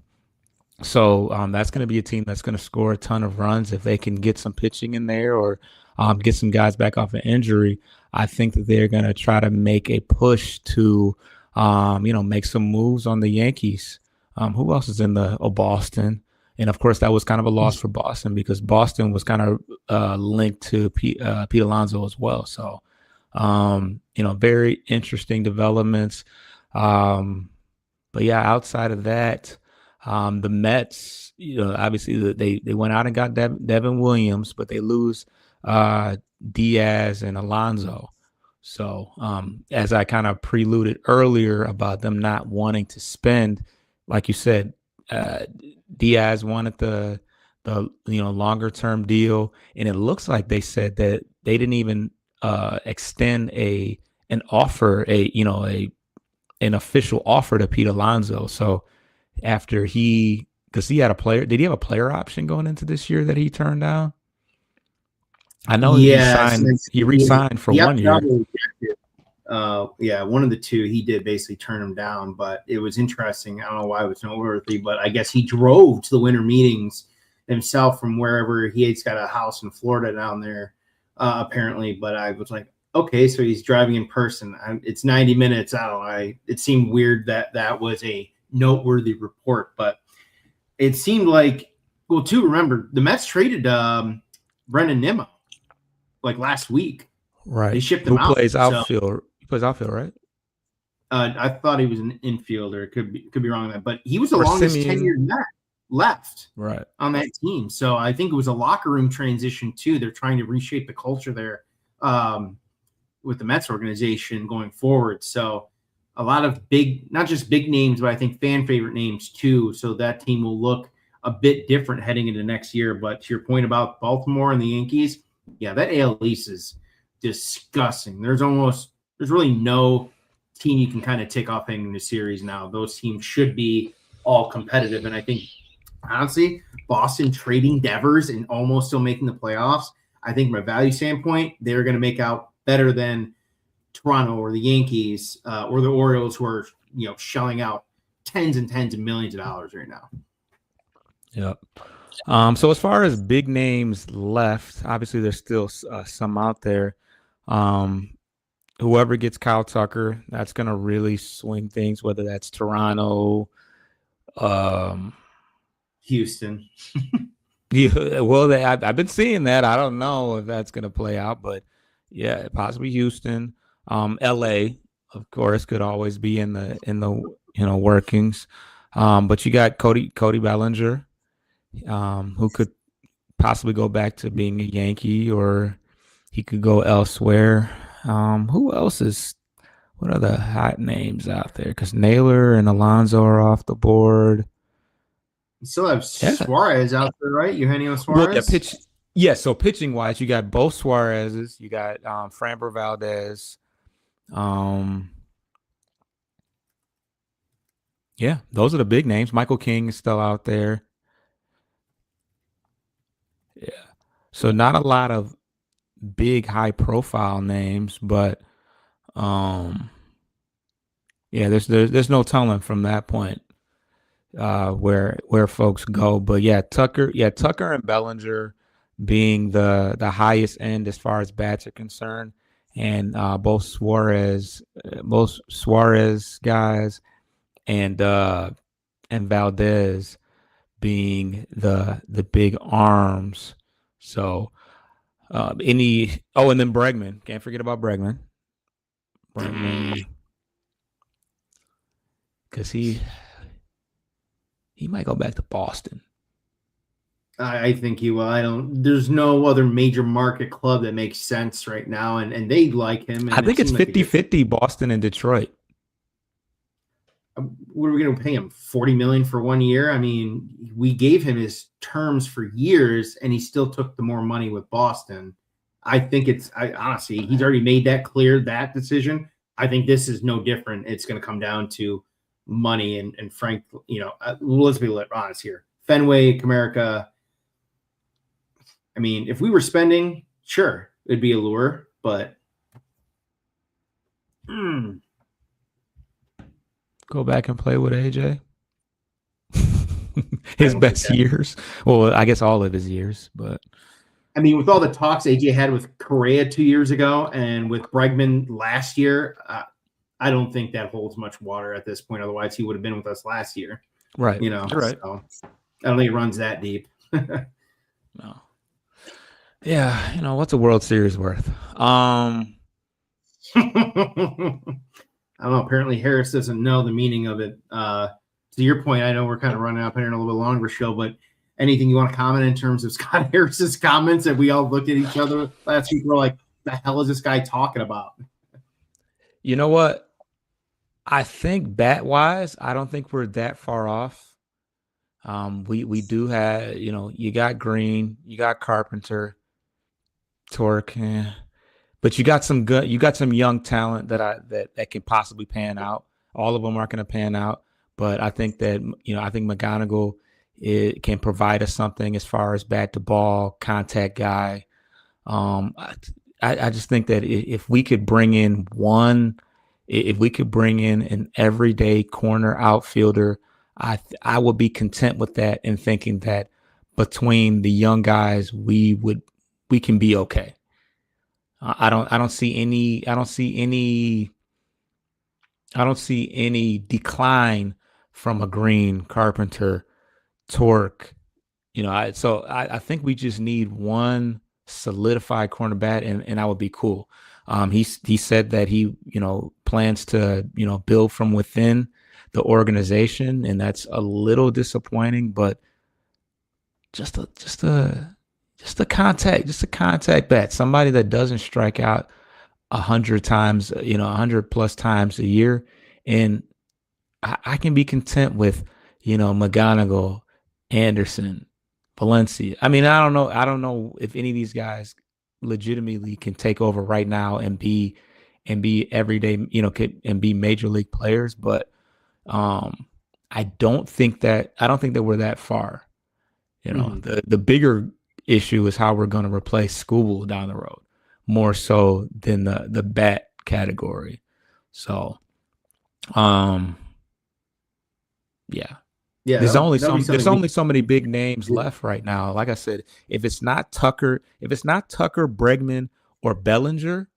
So that's going to be a team that's going to score a ton of runs if they can get some pitching in there or get some guys back off of injury. I think that they're going to try to make a push to make some moves on the Yankees. Who else is in Boston? And of course, that was kind of a loss for Boston because Boston was kind of linked to Pete Alonso as well. So, very interesting developments. But yeah, outside of that, the Mets, obviously they went out and got Devin Williams, but they lose Diaz and Alonso. So as I kind of preluded earlier about them not wanting to spend, like you said, Diaz wanted the longer term deal, and it looks like they said that they didn't even extend an offer, an official offer to Pete Alonso. So after because he had a player, did he have a player option going into this year that he turned down? I know he re-signed for 1 year. One of the two, he did basically turn him down, but it was interesting. I don't know why it was noteworthy, but I guess he drove to the winter meetings himself from wherever he's got a house in Florida down there, apparently. But I was like, okay, so he's driving in person. It's 90 minutes out. It seemed weird that was a noteworthy report, but it seemed like, well, too, remember, the Mets traded Brendan Nimmo like last week. Right. They shipped him out. Who plays outfield? He plays outfield, right? I thought he was an infielder. Could be wrong on that, but he was the longest tenured Met left on that team. So I think it was a locker room transition too. They're trying to reshape the culture there with the Mets organization going forward. So a lot of not just big names, but I think fan favorite names too. So that team will look a bit different heading into next year. But to your point about Baltimore and the Yankees, yeah, that AL East is disgusting. There's really no team you can kind of take off hanging the series now. Those teams should be all competitive. And I think, honestly, Boston trading Devers and almost still making the playoffs, I think from a value standpoint, they're going to make out better than Toronto or the Yankees or the Orioles, who are shelling out tens and tens of millions of dollars right now. Yep. So as far as big names left, obviously there's still some out there. Whoever gets Kyle Tucker, that's going to really swing things, whether that's Toronto, Houston. Yeah, well, I've been seeing that. I don't know if that's going to play out, but yeah, possibly Houston. LA, of course, could always be in the workings. But you got Cody Bellinger, who could possibly go back to being a Yankee, or he could go elsewhere. Who else is What are the hot names out there? Because Naylor and Alonso are off the board. You still have Yeah. Suarez out there, right? Eugenio Well, yeah, Suarez. Yeah, so pitching wise, you got both Suarez's. You got Framber Valdez. Yeah, those are the big names. Michael King is still out there. Yeah. So not a lot of big high profile names, but yeah, there's no telling from that point where folks go. But yeah, Tucker and Bellinger being the highest end as far as bats are concerned, and both Suarez guys and Valdez being the big arms. So and then Bregman, can't forget about Bregman because he might go back to Boston. I think he will. There's no other major market club that makes sense right now, and they like him. And I think it's 50-50 Boston and Detroit. What are we going to pay him? $40 million for 1 year? I mean, we gave him his terms for years, and he still took the more money with Boston. I think honestly, he's already made that clear, that decision. I think this is no different. It's going to come down to money, and Frank, let's be honest here. Fenway, Comerica. I mean, if we were spending, sure, it'd be a lure, but go back and play with AJ. His best years. Well, I guess all of his years, but I mean, with all the talks AJ had with Correa 2 years ago and with Bregman last year, I don't think that holds much water at this point. Otherwise, he would have been with us last year. Right. You're right. So I don't think it runs that deep. No. Yeah. What's a World Series worth? I don't know. Apparently, Harris doesn't know the meaning of it. To your point, I know we're kind of running up here in a little bit longer show, but anything you want to comment in terms of Scott Harris's comments that we all looked at each other last week? We're like, the hell is this guy talking about? You know what? I think bat-wise, I don't think we're that far off. We do have, you got Green, you got Carpenter, Torque, but you got some young talent that can possibly pan out. All of them aren't going to pan out, but I think that I think McGonigal can provide us something as far as bat to ball contact guy. I just think that if we could bring in an everyday corner outfielder, I would be content with that and thinking that between the young guys we can be okay. I don't see any decline from a Green, Carpenter, Torque. I think we just need one solidified corner bat, and I would be cool. He said that he plans to build from within the organization, and that's a little disappointing, but just a contact bat, somebody that doesn't strike out 100 times, 100 plus times a year, and I can be content with McGonigal, Anderson, Valencia. I mean, I don't know if any of these guys legitimately can take over right now and be everyday, and be major league players, but I don't think that we're that far. The bigger issue is how we're going to replace Skubal down the road, more so than the bat category. So, yeah. There's only so many big names left right now. Like I said, if it's not Tucker, Bregman, or Bellinger,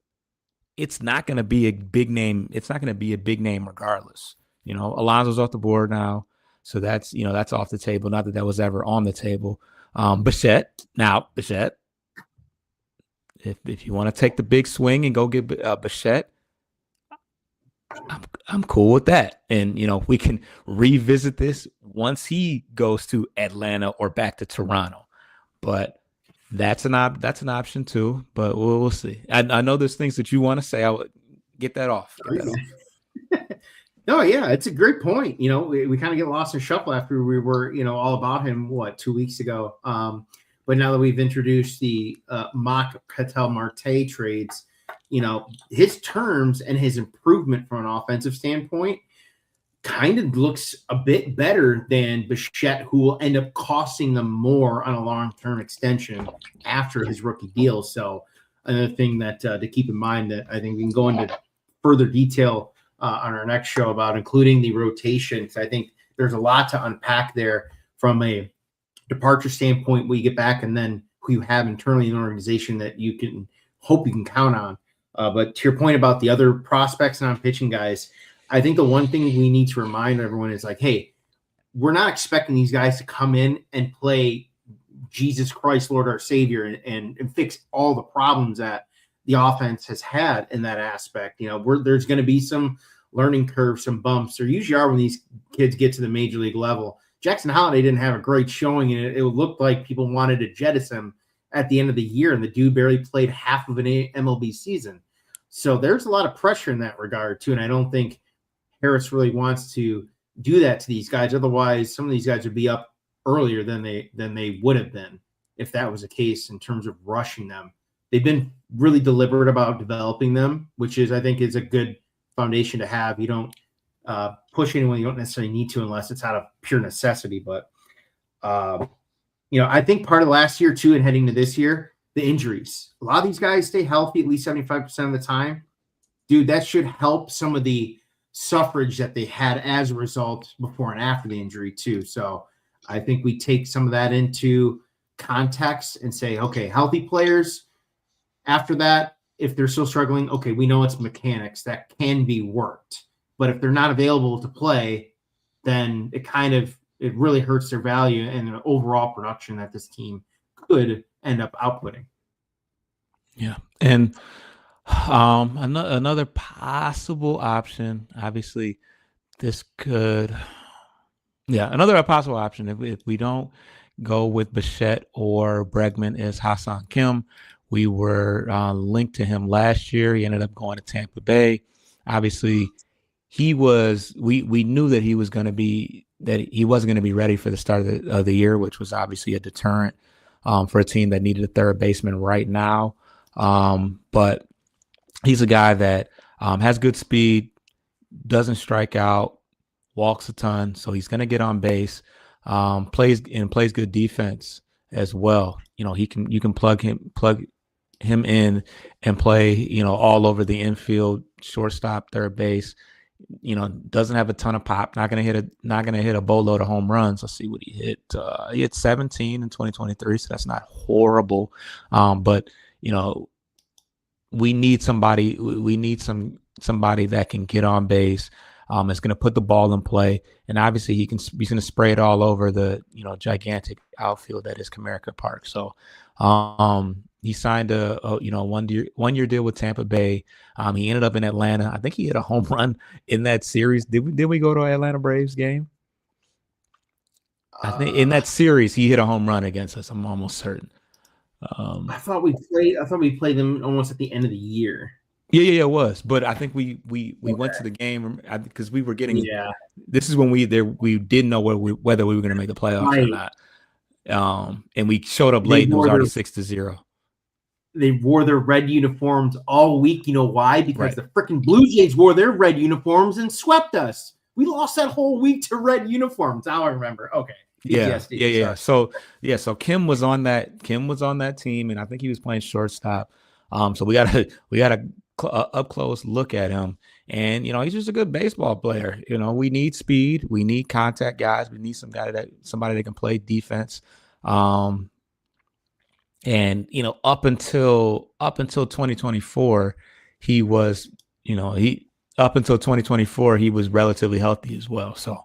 it's not going to be a big name. It's not going to be a big name regardless. Alonso's off the board now, so that's off the table. Not that was ever on the table. Bichette, if you want to take the big swing and go get Bichette, I'm cool with that. And we can revisit this once he goes to Atlanta or back to Toronto. But that's an option too. But we'll see. I know there's things that you want to say. Get that off. Get that off. No, yeah, it's a great point. We kind of get lost in shuffle after we were, all about him, 2 weeks ago. But now that we've introduced the mock Ketel Marte trades, his terms and his improvement from an offensive standpoint kind of looks a bit better than Bichette, who will end up costing them more on a long-term extension after his rookie deal. So another thing that to keep in mind that I think we can go into further detail on our next show about, including the rotation, because I think there's a lot to unpack there from a departure standpoint when you get back, and then who you have internally in the organization that you can hope you can count on. But to your point about the other prospects and non-pitching guys, I think the one thing we need to remind everyone is like, hey, we're not expecting these guys to come in and play Jesus Christ, Lord, our Savior, and fix all the problems that the offense has had in that aspect. There's going to be some learning curve, some bumps. There usually are when these kids get to the major league level. Jackson Holliday didn't have a great showing, and it looked like people wanted to jettison him at the end of the year, and the dude barely played half of an MLB season. So there's a lot of pressure in that regard too, and I don't think Harris really wants to do that to these guys. Otherwise, some of these guys would be up earlier than they would have been if that was the case in terms of rushing them. They've been really deliberate about developing them, which I think is a good foundation to have. You don't push anyone you don't necessarily need to unless it's out of pure necessity. But, I think part of last year too and heading to this year, the injuries. A lot of these guys stay healthy at least 75% of the time. Dude, that should help some of the suffrage that they had as a result before and after the injury too. So I think we take some of that into context and say, okay, healthy players after that, if they're still struggling, okay, we know it's mechanics that can be worked. But if they're not available to play, then it really hurts their value and the overall production that this team could end up outputting. Yeah. And another possible option, obviously, another possible option if we don't go with Bichette or Bregman is Ha-Seong Kim. We were linked to him last year. He ended up going to Tampa Bay. Obviously, we knew that he wasn't going to be ready for the start of the year, which was obviously a deterrent for a team that needed a third baseman right now. But he's a guy that has good speed, doesn't strike out, walks a ton, so he's going to get on base. Plays good defense as well. You can plug him in and play, all over the infield, shortstop, third base. Doesn't have a ton of pop. Not gonna hit a boatload of home runs. Let's see what he hit. He hit 17 in 2023, so that's not horrible. But we need somebody. We need somebody that can get on base. Is going to put the ball in play, and obviously he's going to spray it all over the gigantic outfield that is Comerica Park. So he signed a 1 year deal with Tampa Bay. He ended up in Atlanta. I think he hit a home run in that series. Did we go to an Atlanta Braves game? I think in that series he hit a home run against us. I'm almost certain. I thought we played them almost at the end of the year. Yeah, it was. But I think we went to the game because we were getting. Yeah. This is when we didn't know whether we were going to make the playoffs or not. And we showed up late and it was already 6-0. They wore their red uniforms all week. You know why? Because the freaking Blue Jays wore their red uniforms and swept us. We lost that whole week to red uniforms. Now I remember. Okay. PTSD, yeah. So Kim was on that team, and I think he was playing shortstop. So we got a up close look at him, and he's just a good baseball player. We need speed, we need contact guys, we need somebody that can play defense. And up until 2024, he was relatively healthy as well. So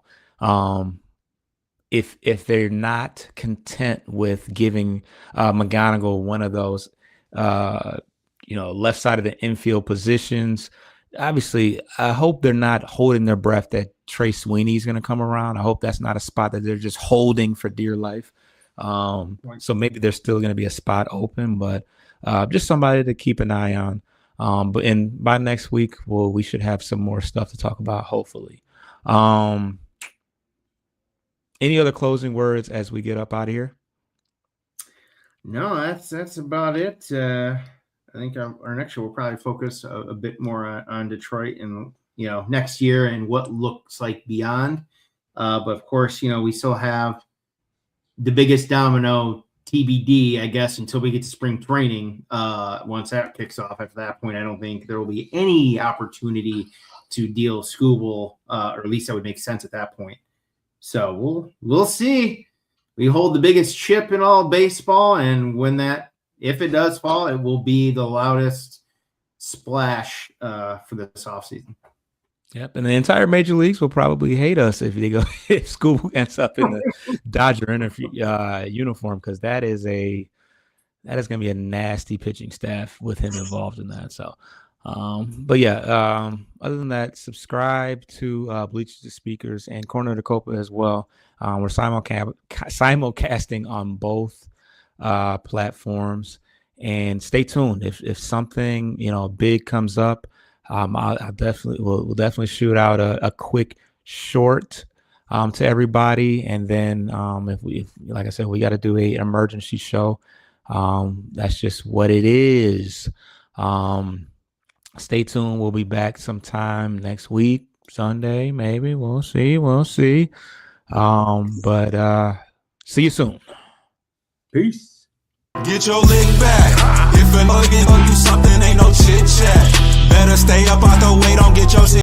if they're not content with giving McGonigal one of those left side of the infield positions, obviously I hope they're not holding their breath that Trey Sweeney's going to come around. I hope that's not a spot that they're just holding for dear life. So maybe there's still going to be a spot open, but just somebody to keep an eye on. But by next week, we should have some more stuff to talk about, hopefully. Any other closing words as we get up out of here? No, that's about it. I think our next show will probably focus a bit more on Detroit and next year and what looks like beyond. But of course, we still have the biggest domino TBD, I guess, until we get to spring training. Once that kicks off, after that point, I don't think there will be any opportunity to deal Scooble, or at least that would make sense at that point. So we'll see. We hold the biggest chip in all baseball, and if it does fall, it will be the loudest splash for this offseason. Yep, and the entire major leagues will probably hate us if Scooble ends up in the Dodger uniform, because that is going to be a nasty pitching staff with him involved in that. So, but yeah, other than that, subscribe to Bleachers to Speakers and Corner of the Copa as well. We're simulcasting on both platforms, and stay tuned. If something big comes up, we'll definitely shoot out a quick short to everybody, and then if like I said, we got to do an emergency show. That's just what it is. Stay tuned. We'll be back sometime next week, Sunday, maybe. We'll see. But see you soon. Peace. Get your lick back. If a nigga do something, ain't no chit chat. Better stay up out the way, don't get your